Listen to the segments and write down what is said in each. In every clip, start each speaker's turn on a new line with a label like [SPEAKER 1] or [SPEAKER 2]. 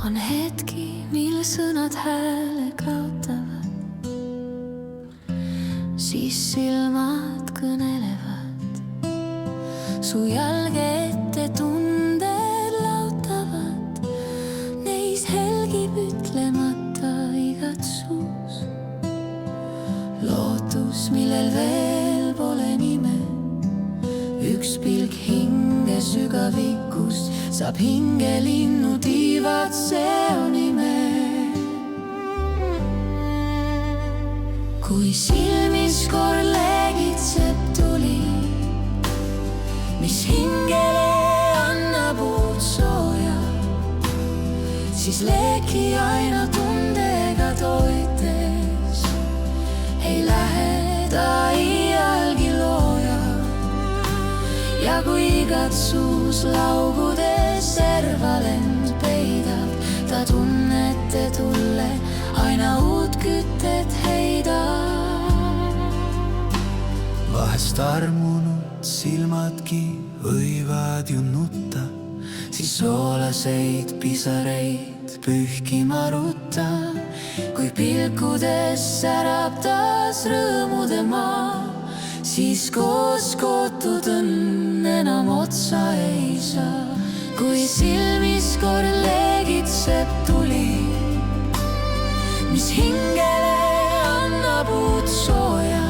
[SPEAKER 1] On hetki, mil sõnad hääle kaotavad, siis silmad kõnelevad. Su jalge ette tunded lautavad, neis helgib ütlemata igatsus. Lootus, millel veel pole nime, üks pilk hinge sügavikust saab hingelinnu tiivad, see on ime. Kui silmis kord leegitseb tuli, mis hingele annab uut sooja, siis leeki aina tundega toites ei lähe ta iialgi looja. Ja kui igatsus laugudes servalend peidab, ta tunnete tulle aina uut kütet heidab.
[SPEAKER 2] Vahest armunud silmadki võivad ju nutta, siis soolaseid pisareid pühkima rutta. Kui pilkudes särab taas rõõmude maa, siis koos kootud õnn enam otsa ei saa. Kui silmis kord leegitseb tuli, mis hingele annab uut sooja,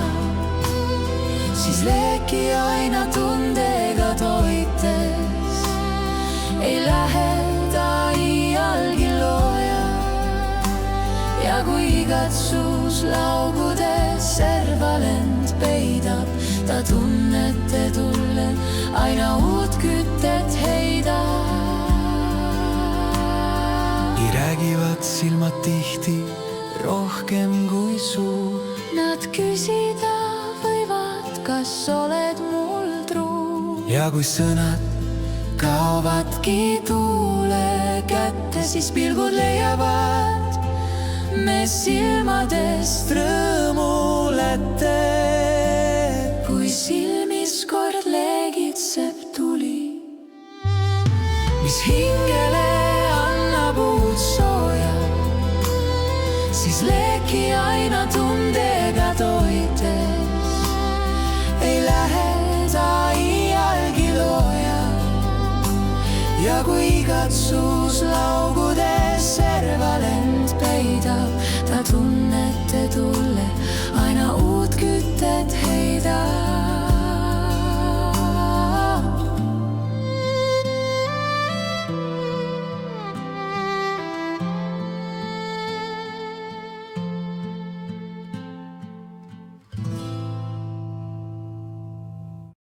[SPEAKER 2] siis leeki aina tundega toites ei lähe ta iialgi looja. Ja kui igatsus laugudes servalend peidab, ta tunnete tulle aina uut kütet heidab. Nii räägivad silmad tihti rohkem kui suu.
[SPEAKER 1] Nad küsida võivad, kas oled mul truu.
[SPEAKER 2] Ja kui sõnad kaovadki tuule kätte, siis pilgud leiavad me silmadest rõõmulete.
[SPEAKER 1] Kui silmis kord leegitseb tuli,
[SPEAKER 2] mis hingele annab uut sooja,
[SPEAKER 1] siis leeki aina tundega toites ei lähe ta iialgi looja.
[SPEAKER 2] ja kui
[SPEAKER 1] igatsus laugudes servalend peidab,